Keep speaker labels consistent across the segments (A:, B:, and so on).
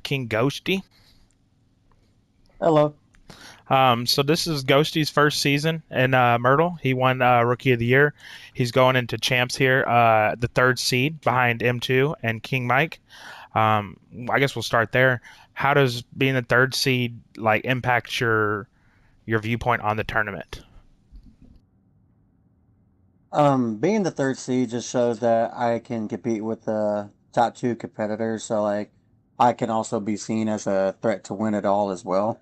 A: King Ghosty.
B: Hello.
A: So this is Ghosty's first season in Myrtle. He won Rookie of the Year. He's going into champs here, the third seed behind M2 and King Mike. Um, I guess we'll start there. How does being the third seed like impact your viewpoint on the tournament?
B: Being the third seed just shows that I can compete with the top two competitors, so like I can also be seen as a threat to win it all as well.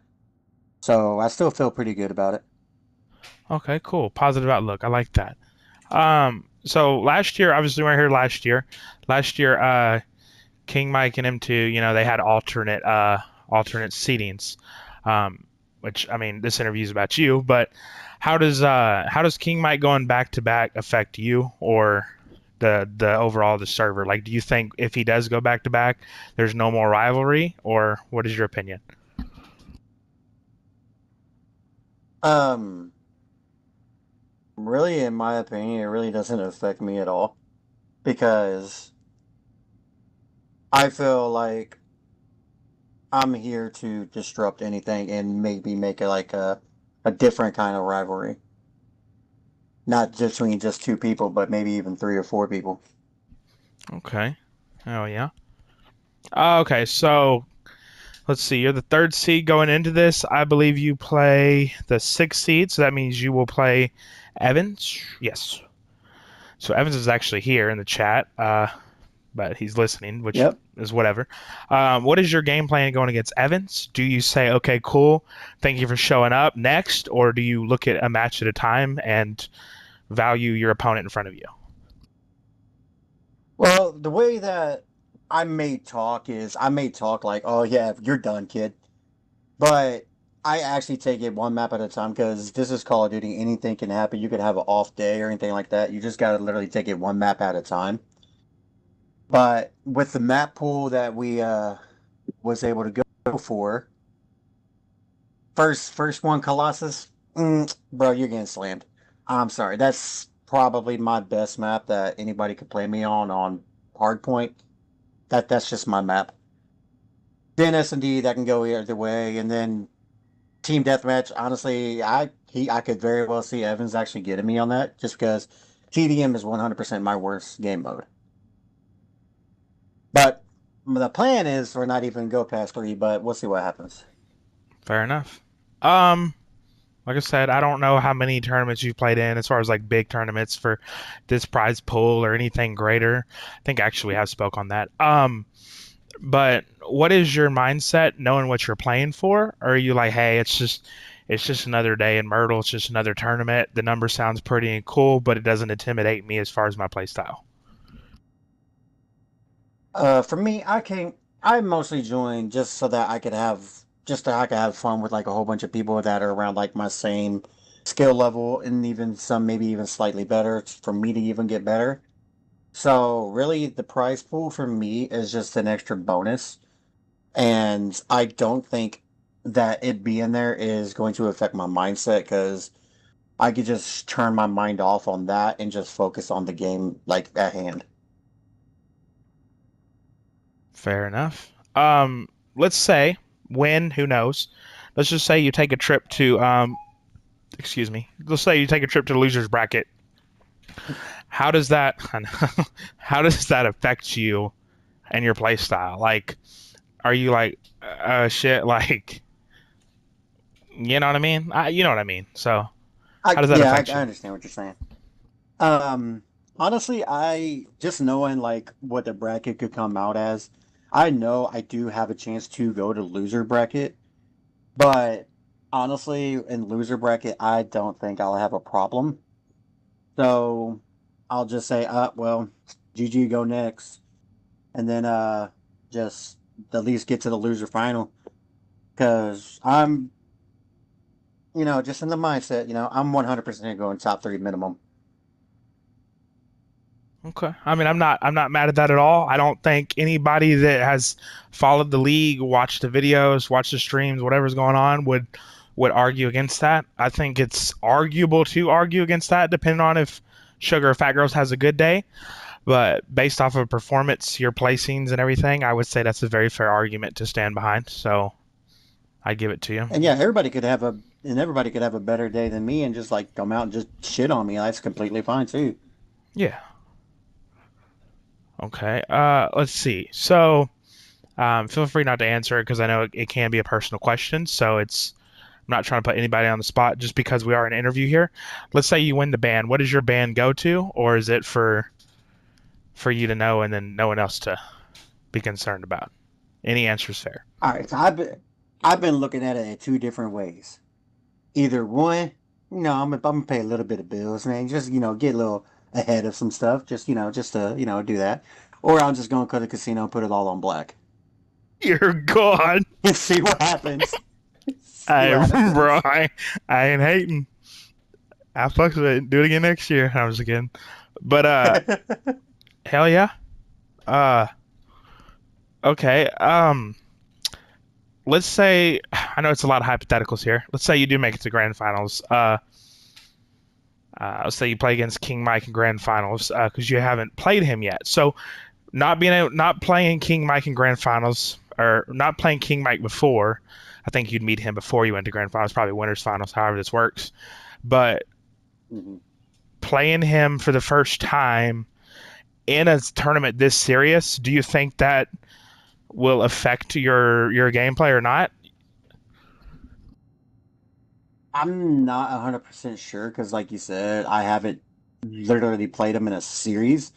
B: So I still feel pretty good about it.
A: Okay, cool. Positive outlook. I like that. So last year, obviously, we were here last year. Last year, King Mike and M2, they had alternate seatings. Um, which I mean, this interview is about you, but how does King Mike going back to back affect you or the overall the server? Like, do you think if he does go back to back, there's no more rivalry, or what is your opinion?
B: Um, Really, in my opinion, it really doesn't affect me at all because I feel like I'm here to disrupt anything and maybe make it like a different kind of rivalry. Not just between just two people, but maybe even three or four people.
A: Okay. Oh yeah. Okay, so let's see. You're the third seed going into this. I believe you play the sixth seed, so that means you will play Evans. Yes. So Evans is actually here in the chat, but he's listening, which
B: Yep.
A: is whatever. What is your game plan going against Evans? Do you say, okay, cool, thank you for showing up next, or do you look at a match at a time and value your opponent in front of you?
B: Well, the way that I may talk like, oh yeah, you're done, kid. But I actually take it one map at a time because this is Call of Duty. Anything can happen. You could have an off day or anything like that. You just gotta literally take it one map at a time. But with the map pool that we was able to go for, first one Colossus, bro, you're getting slammed. I'm sorry. That's probably my best map that anybody could play me on hardpoint. That's just my map. Then S&D that can go either way, and then team deathmatch. Honestly, I could very well see Evans actually getting me on that, just because TDM is 100% my worst game mode. But the plan is for not even go past three, but we'll see what happens.
A: Fair enough. Um, like I said, I don't know how many tournaments you've played in as far as like big tournaments for this prize pool or anything greater. I think actually we have spoke on that. But what is your mindset knowing what you're playing for? Or are you like, hey, it's just another day in Myrtle, it's just another tournament. The number sounds pretty and cool, but it doesn't intimidate me as far as my play style.
B: For me, I mostly joined just so that I could have just so I could have fun with like a whole bunch of people that are around like my same skill level and even some maybe even slightly better for me to even get better. So really, the prize pool for me is just an extra bonus. And I don't think that it being there is going to affect my mindset because I could just turn my mind off on that and just focus on the game like at hand.
A: Fair enough. Let's say when, who knows? Let's just say you take a trip to excuse me. Let's say you take a trip to the losers bracket. How does that how does that affect you and your play style? Like, are you like shit like you know what I mean? You know what I mean. So, how does that affect
B: I
A: you?
B: understand what you're saying. Um, Honestly, I just knowing like what the bracket could come out as, I know I do have a chance to go to loser bracket, but honestly, in loser bracket, I don't think I'll have a problem. So I'll just say, well, GG, go next, and then just at least get to the loser final because I'm, just in the mindset, I'm 100% going top three minimum.
A: Okay. I mean, I'm not mad at that at all. I don't think anybody that has followed the league, watched the videos, watched the streams, whatever's going on would argue against that. I think it's arguable to argue against that depending on if Sugar or Fat Girls has a good day. But based off of performance, your placings and everything, I would say that's a very fair argument to stand behind. So I give it to you.
B: And yeah, everybody could have a better day than me and just like come out and just shit on me. That's completely fine too.
A: Yeah. Okay. Let's see. So, feel free not to answer it because I know it can be a personal question. So I'm not trying to put anybody on the spot just because we are in an interview here. Let's say you win the band. What does your band go to, or is it for you to know and then no one else to be concerned about? Any answer is fair.
B: All right, so I've been looking at it in two different ways. Either one, I'm gonna pay a little bit of bills, man. Just get a little ahead of some stuff. Just to do that, or I'm just gonna go to the casino and put it all on black
A: You're gone.
B: and see what happens. See
A: I,
B: what
A: bro,
B: happens.
A: I ain't hating. I fucks with it. Do it again next year. I was again, but hell yeah. Uh, okay. Let's say I know it's a lot of hypotheticals here. Let's say you do make it to grand finals. Let's say you play against King Mike in grand finals because you haven't played him yet. So not playing King Mike in grand finals or not playing King Mike before, I think you'd meet him before you went to grand finals, probably winners finals, however this works. But
B: Mhm.
A: playing him for the first time in a tournament this serious, do you think that will affect your gameplay or not?
B: I'm not 100% sure because, like you said, I haven't literally played him in a series.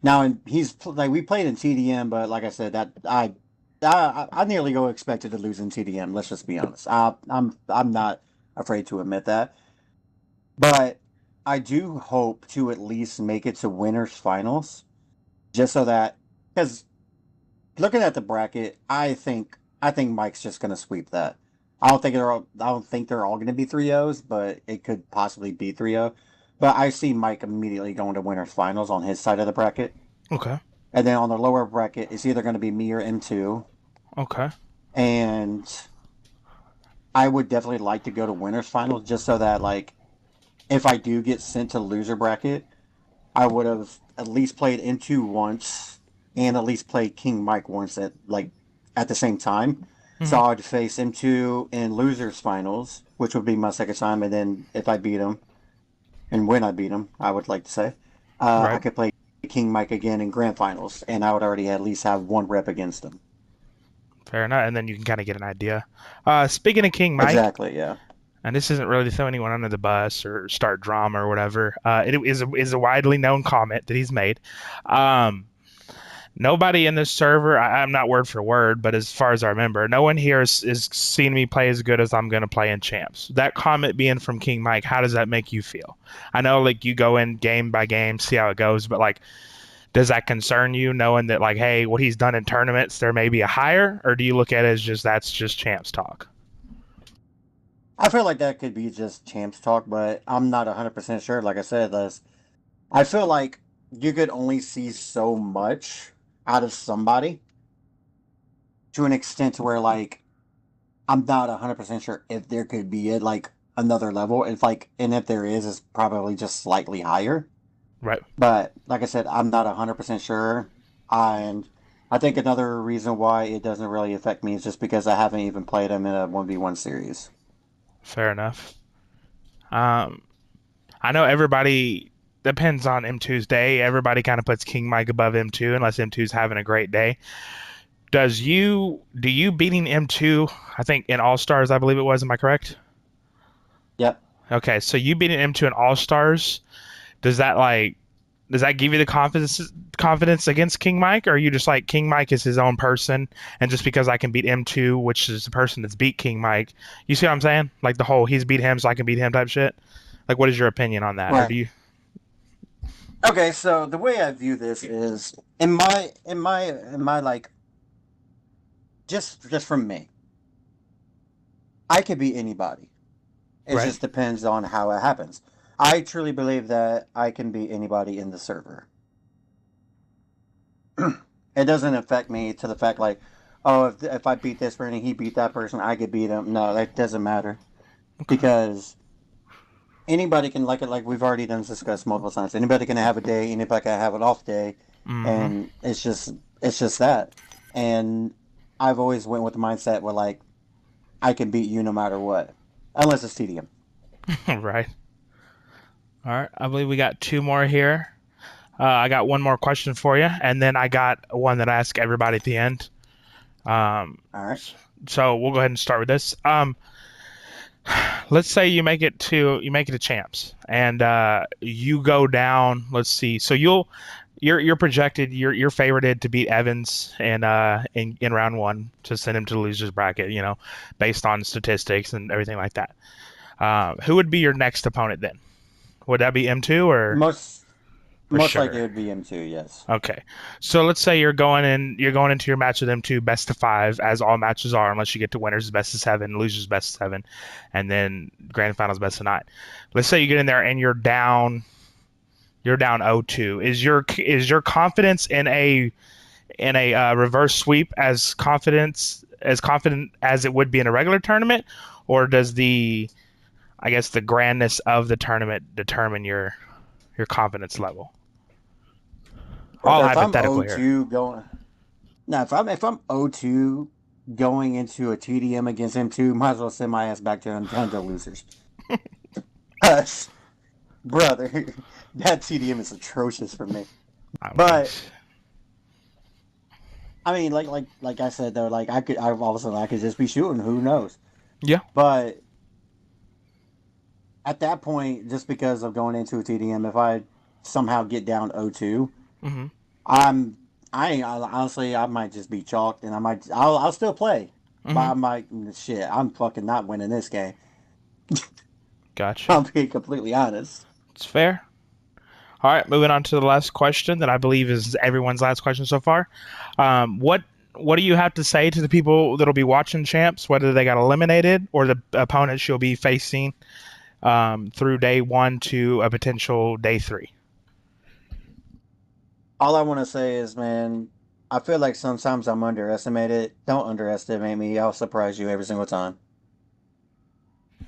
B: Now, and like we played in TDM, but like I said, I nearly go expected to lose in TDM. Let's just be honest. I'm not afraid to admit that, but I do hope to at least make it to winners finals, just so that because looking at the bracket, I think Mike's just gonna sweep that. I don't think they're all gonna be 3-0s, but it could possibly be 3-0. But I see Mike immediately going to winners finals on his side of the bracket.
A: Okay.
B: And then on the lower bracket, it's either going to be me or M2.
A: Okay.
B: And I would definitely like to go to winners finals just so that, like, if I do get sent to loser bracket, I would have at least played M2 once and at least played King Mike once at the same time. So
A: Hmm.
B: I would face M2 in losers finals, which would be my second time. And then if I beat him, and when I beat him, I would like to say, I
A: Right.
B: could play King Mike again in grand finals, and I would already at least have one rep against him.
A: Fair enough. And then you can kind of get an idea. Speaking of King Mike,
B: Exactly, yeah.
A: and this isn't really to throw anyone under the bus or start drama or whatever. It is a widely known comment that he's made. Um, Nobody in this server, I'm not word for word, but as far as I remember, no one here is seeing me play as good as I'm going to play in champs. That comment being from King Mike, how does that make you feel? I know like you go in game by game, see how it goes, but like, does that concern you knowing that like, hey, what he's done in tournaments, there may be a higher, or do you look at it as just that's just champs talk?
B: I feel like that could be just champs talk, but I'm not 100% sure. Like I said, I feel like you could only see so much out of somebody to an extent to where, like, I'm not 100% sure if there could be at, like, another level. And if there is, it's probably just slightly higher.
A: Right.
B: But like I said, I'm not 100% sure. And I think another reason why it doesn't really affect me is just because I haven't even played him in a 1v1 series.
A: Fair enough. Um, I know everybody depends on M2's day. Everybody kind of puts King Mike above M2 unless M2's having a great day. Do you beating M2? I think in All Stars, I believe it was. Am I correct?
B: Yep.
A: Okay, so you beating M2 in All Stars. Does that give you the confidence against King Mike, or are you just like King Mike is his own person, and just because I can beat M2, which is the person that's beat King Mike, you see what I'm saying? Like the whole he's beat him, so I can beat him type shit. Like, what is your opinion on that, or do
B: Right.
A: you?
B: Okay, so the way I view this is in my like just from me. I could be anybody. It
A: Right.
B: just depends on how it happens. I truly believe that I can be anybody in the server. It doesn't affect me to the fact like, oh, if I beat this person and he beat that person, I could beat him. No, that doesn't matter
A: Okay.
B: because anybody can like we've already done discussed multiple times. Anybody can have a day, anybody can have an off day,
A: Mm-hmm.
B: and it's just that. And I've always went with the mindset where like I can beat you no matter what, unless it's TDM.
A: Right. All right. I believe we got two more here. I got one more question for you, and then I got one that I ask everybody at the end. Um,
B: All right.
A: so we'll go ahead and start with this. Let's say you make it to champs, and you go down. Let's see. So you're projected. You're favorited to beat Evans in round one to send him to the losers bracket. You know, based on statistics and everything like that. Who would be your next opponent then? Would that be M2
B: Most
A: or
B: most likely it
A: Sugar?
B: would be M2. Yes.
A: Okay. So let's say you're going into your match with them two best of five, as all matches are, unless you get to winners best of seven, losers best of seven, and then grand finals best of nine. Let's say you get in there and you're down 0-2. Is your confidence in a reverse sweep as confident as it would be in a regular tournament, or does the I guess the grandness of the tournament determine your confidence level? All
B: If I'm
A: hypothetical here.
B: 0-2 going now, if I'm 0-2 going into a TDM against M2, might as well send my ass back down to losers. Brother, that TDM is atrocious for me.
A: I mean,
B: But I mean, like I said though, like I all of a sudden I could just be shooting. Who knows?
A: yeah.
B: But at that point, just because of going into a TDM, if I somehow get down 0-2,
A: Hmm.
B: I'm honestly I might just be chalked, and I'll still play, but
A: Hmm.
B: I might shit. I'm fucking not winning this game.
A: Gotcha.
B: I'm being completely honest.
A: It's fair. All right, moving on to the last question that I believe is everyone's last question so far. What do you have to say to the people that'll be watching champs, whether they got eliminated or the opponents you'll be facing through day one to a potential day three?
B: All I want to say is, man, I feel like sometimes I'm underestimated. Don't underestimate me. I'll surprise you every single time.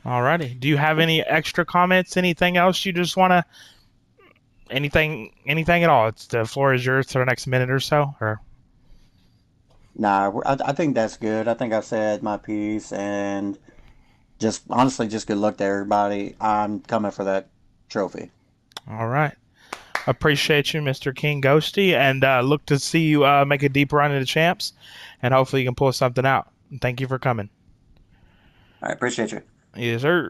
A: Alrighty. Do you have any extra comments? Anything else you just want to? Anything at all? It's the floor is yours for the next minute or so. Or
B: Nah, I think that's good. I think I've said my piece, and just honestly, just good luck to everybody. I'm coming for that trophy.
A: all right. Appreciate you, Mr. King Ghosty, and look to see you make a deep run into champs, and hopefully you can pull something out. Thank you for coming.
B: I appreciate you.
A: Yes, sir.